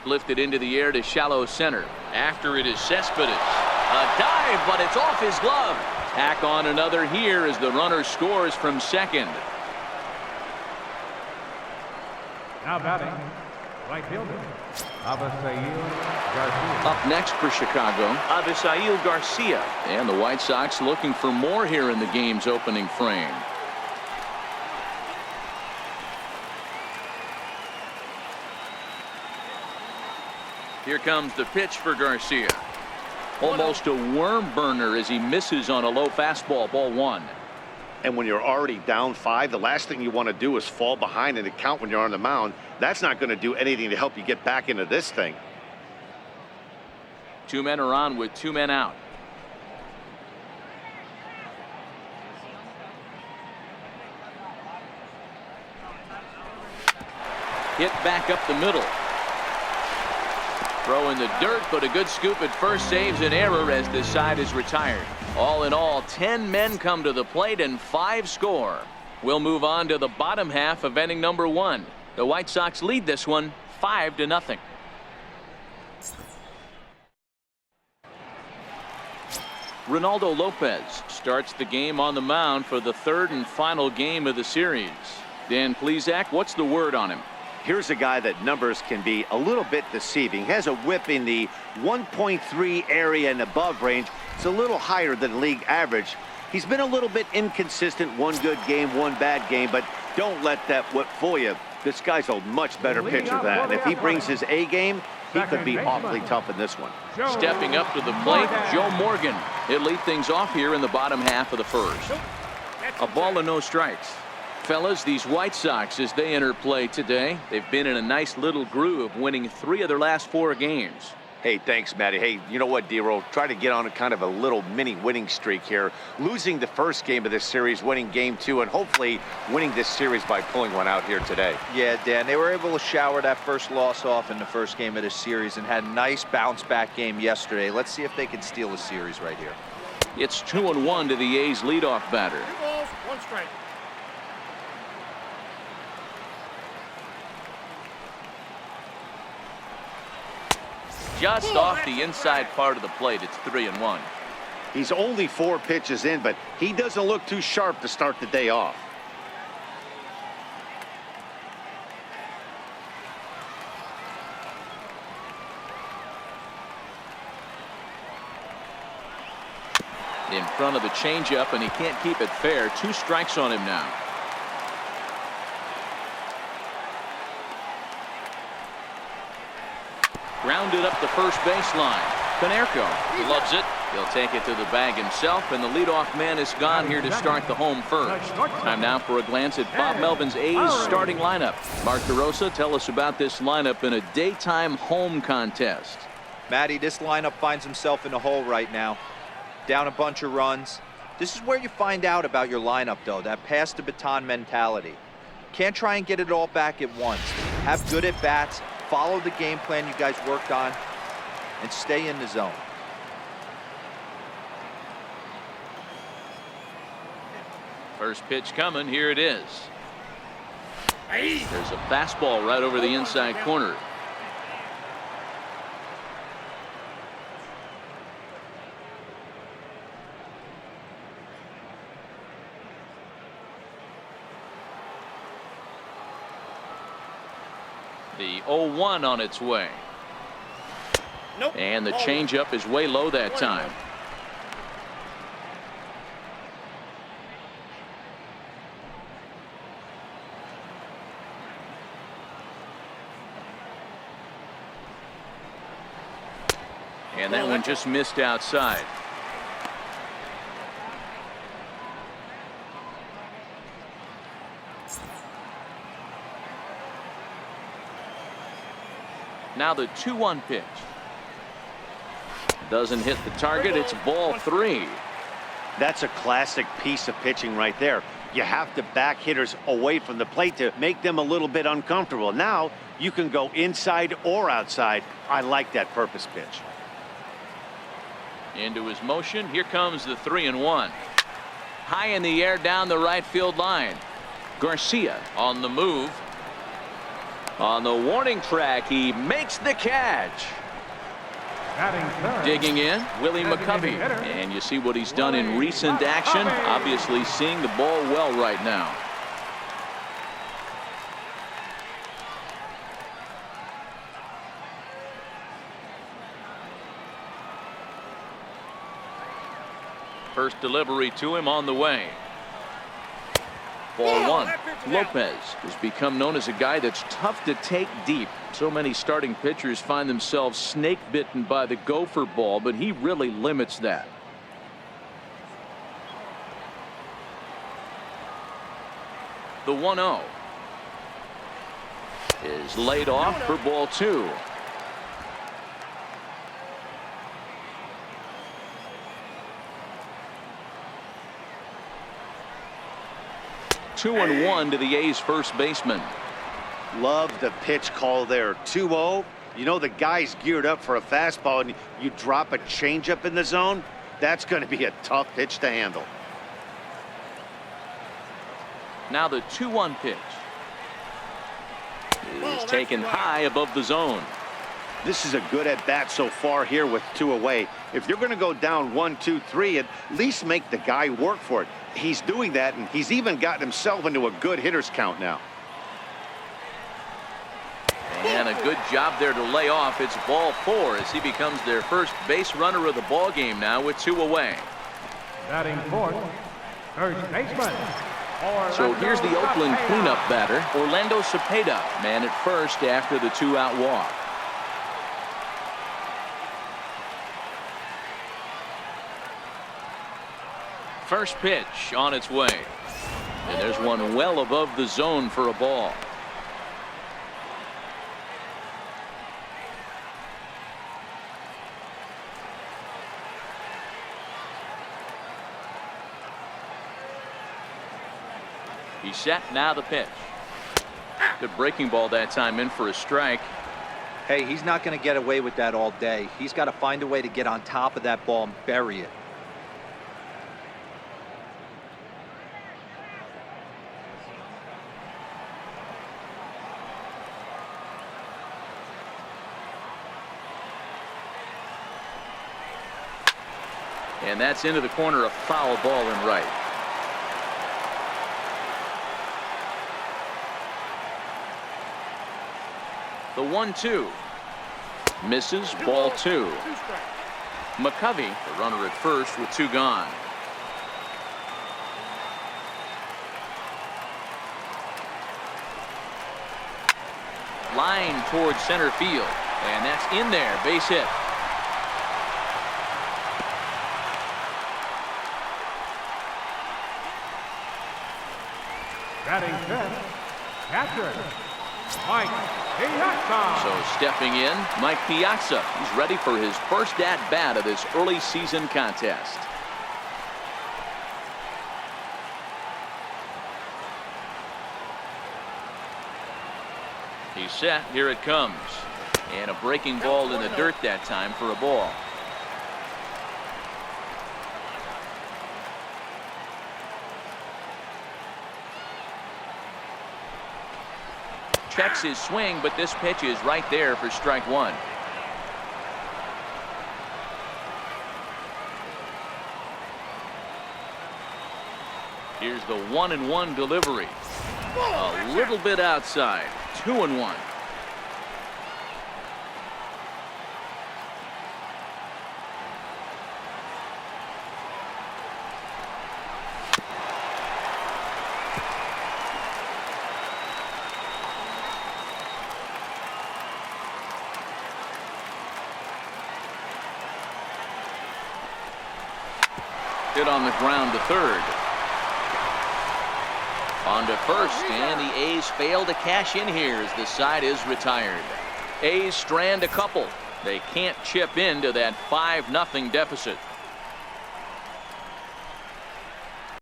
Lifted into the air to shallow center. After it is Cespedes. A dive, but it's off his glove. Tack on another here as the runner scores from second. Now batting, right fielder, Avisail Garcia. Up next for Chicago, Avisail Garcia. And the White Sox looking for more here in the game's opening frame. Here comes the pitch for Garcia. Almost a worm burner as he misses on a low fastball. Ball one. And when you're already down 5, the last thing you want to do is fall behind in the count when you're on the mound. That's not going to do anything to help you get back into this thing. 2 men are on with 2 men out. Hit back up the middle. Throw in the dirt, but a good scoop at first saves an error as this side is retired. All in all, 10 men come to the plate and 5 score. We'll move on to the bottom half of inning number 1. The White Sox lead this one 5-0. Ronaldo Lopez starts the game on the mound for the 3rd and final game of the series. Dan Plesac, what's the word on him? Here's a guy that numbers can be a little bit deceiving. Has a whip in the 1.3 area and above range. It's a little higher than league average. He's been a little bit inconsistent. 1 good game, 1 bad game, but don't let that whip fool you. This guy's a much better pitcher than that. And if he brings his A game, he could be awfully tough in this one. Stepping up to the plate, Joe Morgan. He'll lead things off here in the bottom half of the 1st. A ball and no strikes. Fellas, these White Sox, as they enter play today, they've been in a nice little groove, winning 3 of their last 4 games. Hey, thanks, Matty. Hey, you know what, D-Roll? Try to get on a kind of a little mini winning streak here. Losing the first game of this series, winning game 2, and hopefully winning this series by pulling one out here today. Yeah, Dan, they were able to shower that first loss off in the first game of this series and had a nice bounce-back game yesterday. Let's see if they can steal the series right here. It's 2-1 to the A's leadoff batter. 2 balls, 1 strike. Just off the inside part of the plate. It's 3-1. He's only 4 pitches in, but he doesn't look too sharp to start the day off. In front of the changeup, and he can't keep it fair. 2 strikes on him now. Grounded up the first baseline. Konerko loves it. He'll take it to the bag himself, and the leadoff man is gone here to start the home first. Time now for a glance at Bob Melvin's A's starting lineup. Mark DeRosa, tell us about this lineup in a daytime home contest. Matty, this lineup finds himself in a hole right now. Down a bunch of runs. This is where you find out about your lineup, though, that pass the baton mentality. Can't try and get it all back at once. Have good at bats. Follow the game plan you guys worked on and stay in the zone. First pitch coming. Here it is. There's a fastball right over the inside corner. The 0-1 on its way. Nope. And the changeup is way low that time. And that one just missed outside. Now the 2-1 pitch. Doesn't hit the target. It's ball 3. That's a classic piece of pitching right there. You have to back hitters away from the plate to make them a little bit uncomfortable. Now you can go inside or outside. I like that purpose pitch. Into his motion. Here comes the 3-1. High in the air down the right field line. Garcia on the move. On the warning track, he makes the catch. Batting third. Digging in, Willie McCovey. And you see what he's done in recent action. Obviously seeing the ball well right now. First delivery to him on the way. Ball one. Lopez has become known as a guy that's tough to take deep. So many starting pitchers find themselves snake bitten by the gopher ball, but he really limits that. The 1-0 is laid off for ball two. Two and one to the A's first baseman. Love the pitch call there. 2-0. You know the guy's geared up for a fastball, and you drop a changeup in the zone. That's going to be a tough pitch to handle. Now the 2-1 pitch is taken high above the zone. This is a good at bat so far here with 2 away. If you're going to go down 1, 2, 3, at least make the guy work for it. He's doing that, and he's even gotten himself into a good hitter's count now. And a good job there to lay off. It's ball four as he becomes their first base runner of the ball game now with 2 away. Batting fourth, first baseman. So here's the Oakland cleanup batter, Orlando Cepeda, man at first after the 2-out walk. First pitch on its way. And there's one well above the zone for a ball. He's set. Now the pitch. Good breaking ball that time, in for a strike. Hey, he's not going to get away with that all day. He's got to find a way to get on top of that ball and bury it. And that's into the corner, a foul ball and right. The 1-2 misses, ball two. McCovey, the runner at first with 2 gone. Line towards center field, and that's in there, base hit. Batting fifth, catcher, Mike Piazza. So stepping in, Mike Piazza. He's ready for his first at-bat of this early season contest. He's set. Here it comes. And a breaking ball in the dirt that time for a ball. Checks his swing, but this pitch is right there for strike one. Here's the 1-1 delivery. A little bit outside. 2-1. Hit on the ground to third. On to first, and the A's fail to cash in here as the side is retired. A's strand a couple. They can't chip into that 5-0 deficit.